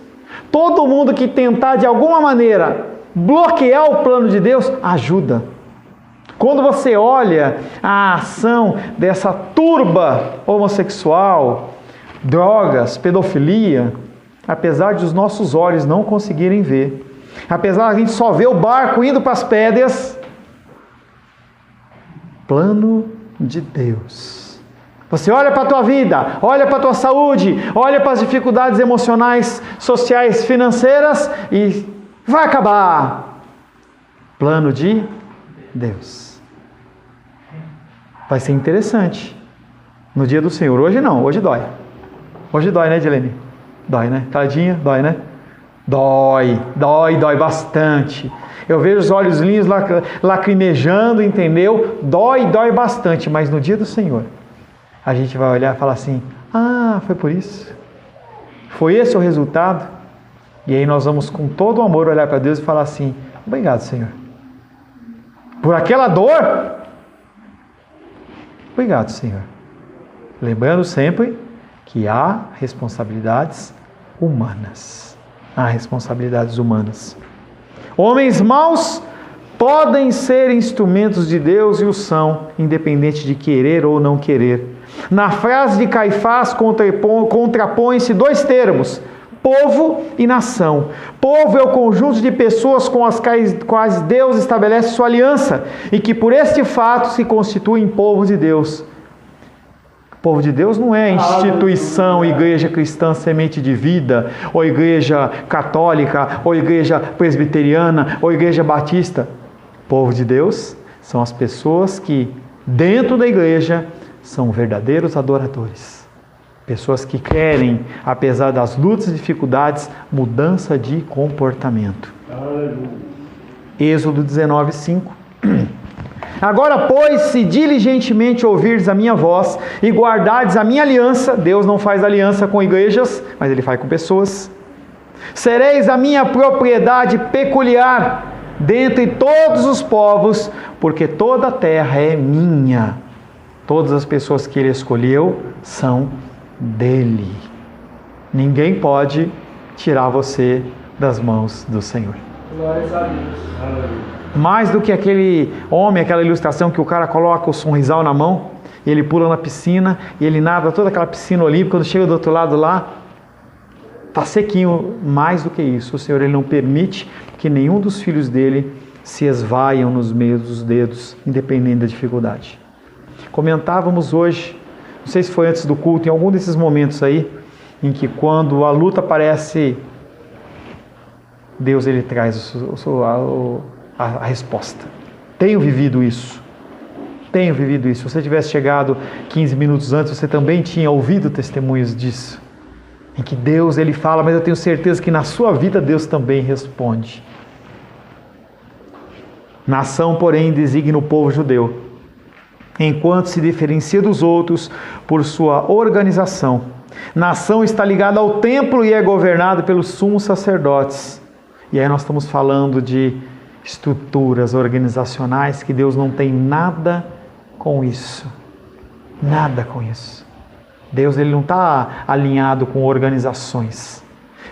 Todo mundo que tentar de alguma maneira bloquear o plano de Deus, ajuda. Quando você olha a ação dessa turba homossexual, drogas, pedofilia, apesar de os nossos olhos não conseguirem ver, apesar de a gente só ver o barco indo para as pedras, plano de Deus. Você olha para a tua vida, olha para a tua saúde, olha para as dificuldades emocionais, sociais, financeiras e vai acabar. Plano de Deus. Vai ser interessante no dia do Senhor. Hoje não, hoje dói. Hoje dói, né, Edilene? Dói, né? Tadinha, dói, né? Dói bastante. Eu vejo os olhos lindos lacrimejando, entendeu? Dói bastante, mas no dia do Senhor, a gente vai olhar e falar assim, foi por isso. Foi esse o resultado? E aí nós vamos com todo o amor olhar para Deus e falar assim, obrigado, Senhor. Por aquela dor, obrigado, Senhor. Lembrando sempre que há responsabilidades humanas. Há responsabilidades humanas. Homens maus podem ser instrumentos de Deus e o são, independente de querer ou não querer. Na frase de Caifás contrapõe-se dois termos, povo e nação. Povo é o conjunto de pessoas com as quais Deus estabelece sua aliança e que por este fato se constituem povo de Deus. O povo de Deus não é instituição, igreja cristã semente de vida, ou igreja católica, ou igreja presbiteriana, ou igreja batista. O povo de Deus são as pessoas que dentro da igreja são verdadeiros adoradores. Pessoas que querem, apesar das lutas e dificuldades, mudança de comportamento. Êxodo 19:5. Agora, pois, se diligentemente ouvirdes a minha voz e guardardes a minha aliança, Deus não faz aliança com igrejas, mas Ele faz com pessoas. Sereis a minha propriedade peculiar dentre todos os povos, porque toda a terra é minha. Todas as pessoas que Ele escolheu são dele. Ninguém pode tirar você das mãos do Senhor. Glórias a Deus. Mais do que aquele homem, aquela ilustração que o cara coloca o sorrisal na mão, e ele pula na piscina, e ele nada toda aquela piscina olímpica, quando chega do outro lado lá, está sequinho. Mais do que isso, o Senhor ele não permite que nenhum dos filhos dele se esvaiam nos meios dos dedos, independente da dificuldade. Comentávamos hoje, não sei se foi antes do culto, em algum desses momentos aí, em que quando a luta aparece, Deus ele traz a resposta. Tenho vivido isso. Se você tivesse chegado 15 minutos antes, você também tinha ouvido testemunhos disso. Em que Deus ele fala, mas eu tenho certeza que na sua vida Deus também responde. Nação, porém, designa o povo judeu, enquanto se diferencia dos outros por sua organização. Nação está ligada ao templo e é governada pelos sumos sacerdotes. E aí nós estamos falando de estruturas organizacionais que Deus não tem nada com isso. Nada com isso. Deus ele não está alinhado com organizações.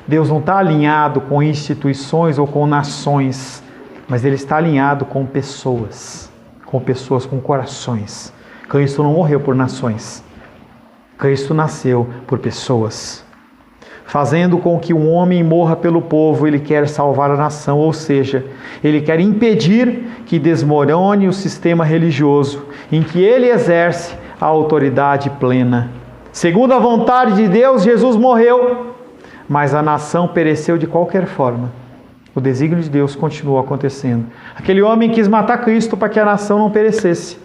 Deus não está alinhado com instituições ou com nações. Mas Ele está alinhado com pessoas com corações. Cristo não morreu por nações. Cristo nasceu por pessoas. Fazendo com que um homem morra pelo povo, Ele quer salvar a nação, ou seja, Ele quer impedir que desmorone o sistema religioso em que Ele exerce a autoridade plena. Segundo a vontade de Deus, Jesus morreu, mas a nação pereceu de qualquer forma. O desígnio de Deus continuou acontecendo. Aquele homem quis matar Cristo para que a nação não perecesse.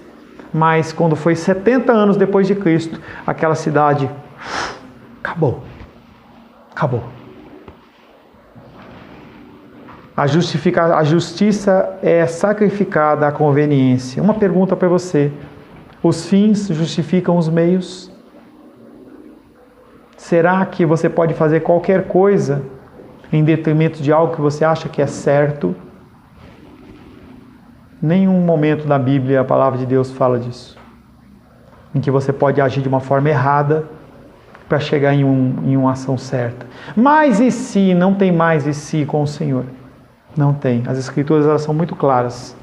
Mas quando foi 70 anos depois de Cristo, aquela cidade acabou. A justiça é sacrificada à conveniência. Uma pergunta para você. Os fins justificam os meios? Será que você pode fazer qualquer coisa em detrimento de algo que você acha que é certo? Nenhum momento na Bíblia a palavra de Deus fala disso. em que você pode agir de uma forma errada para chegar em uma ação certa. Mas e se? Não tem mais e se com o Senhor. Não tem. As Escrituras, elas são muito claras.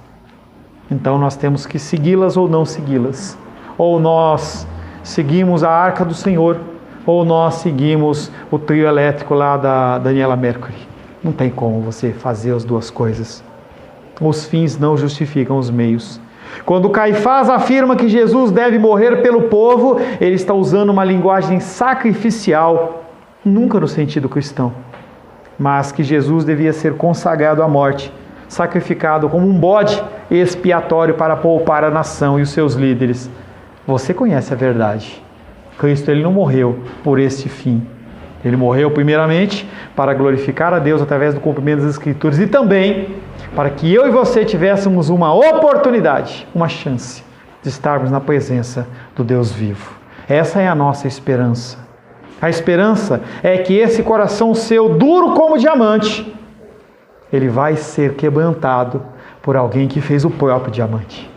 Então nós temos que segui-las ou não segui-las. Ou nós seguimos a arca do Senhor, ou nós seguimos o trio elétrico lá da Daniela Mercury. Não tem como você fazer as duas coisas. Os fins não justificam os meios. Quando Caifás afirma que Jesus deve morrer pelo povo, ele está usando uma linguagem sacrificial, nunca no sentido cristão, mas que Jesus devia ser consagrado à morte, sacrificado como um bode expiatório para poupar a nação e os seus líderes. Você conhece a verdade. Cristo, ele não morreu por este fim. Ele morreu primeiramente para glorificar a Deus através do cumprimento das Escrituras e também para que eu e você tivéssemos uma oportunidade, uma chance de estarmos na presença do Deus vivo. Essa é a nossa esperança. A esperança é que esse coração seu, duro como diamante, ele vai ser quebrantado por alguém que fez o próprio diamante.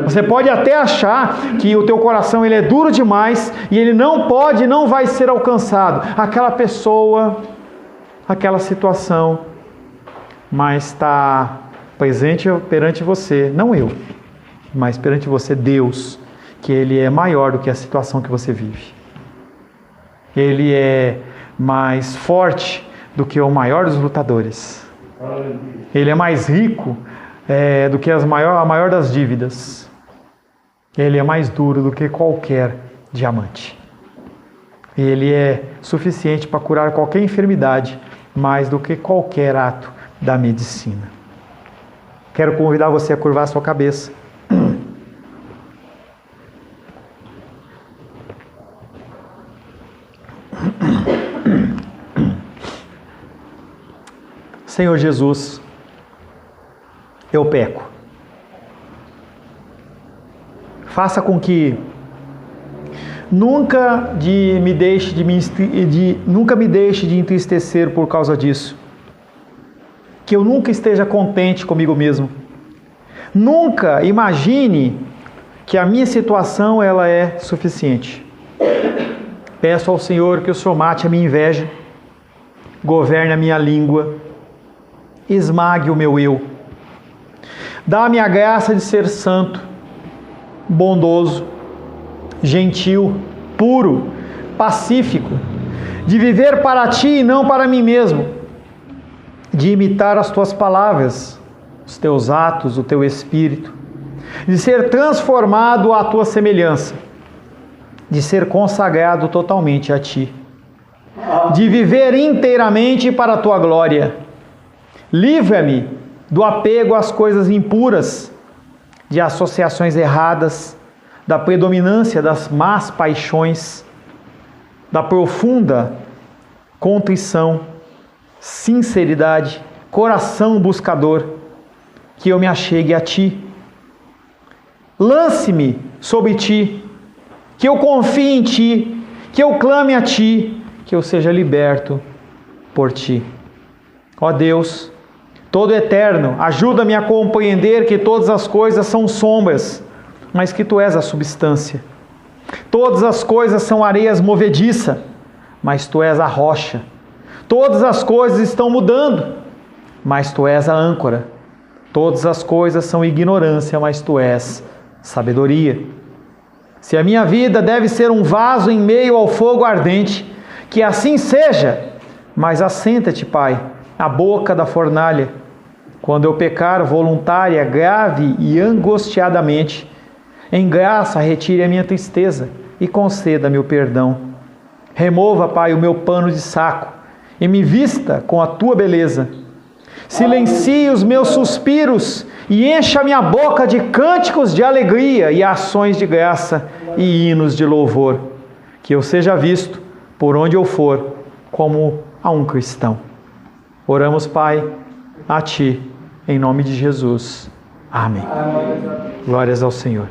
Você pode até achar que o teu coração ele é duro demais e ele não vai ser alcançado. Aquela pessoa, aquela situação, mas está presente perante você, não eu, mas perante você Deus, que Ele é maior do que a situação que você vive. Ele é mais forte do que o maior dos lutadores. Ele é mais rico do que a maior das dívidas. Ele é mais duro do que qualquer diamante. Ele é suficiente para curar qualquer enfermidade, mais do que qualquer ato da medicina. Quero convidar você a curvar a sua cabeça. Senhor Jesus, eu peco. Faça com que nunca me deixe de entristecer por causa disso. Que eu nunca esteja contente comigo mesmo. Nunca imagine que a minha situação ela é suficiente. Peço ao Senhor que o Senhor mate a minha inveja, governe a minha língua, esmague o meu eu. Dá-me a graça de ser santo, bondoso, gentil, puro, pacífico, de viver para Ti e não para mim mesmo, de imitar as Tuas palavras, os Teus atos, o Teu Espírito, de ser transformado à Tua semelhança, de ser consagrado totalmente a Ti, de viver inteiramente para a Tua glória. Livra-me do apego às coisas impuras, de associações erradas, da predominância das más paixões, da profunda contrição, sinceridade, coração buscador, que eu me achegue a Ti. Lance-me sobre Ti, que eu confie em Ti, que eu clame a Ti, que eu seja liberto por Ti. Ó Deus, todo eterno, ajuda-me a compreender que todas as coisas são sombras, mas que Tu és a substância. Todas as coisas são areias movediças, mas Tu és a rocha. Todas as coisas estão mudando, mas Tu és a âncora. Todas as coisas são ignorância, mas Tu és sabedoria. Se a minha vida deve ser um vaso em meio ao fogo ardente, que assim seja, mas assenta-te, Pai, à boca da fornalha. Quando eu pecar voluntária, grave e angustiadamente, em graça retire a minha tristeza e conceda-me o perdão. Remova, Pai, o meu pano de saco e me vista com a Tua beleza. Silencie os meus suspiros e encha a minha boca de cânticos de alegria e ações de graça e hinos de louvor. Que eu seja visto, por onde eu for, como a um cristão. Oramos, Pai, a Ti, em nome de Jesus. Amém. Glórias ao Senhor.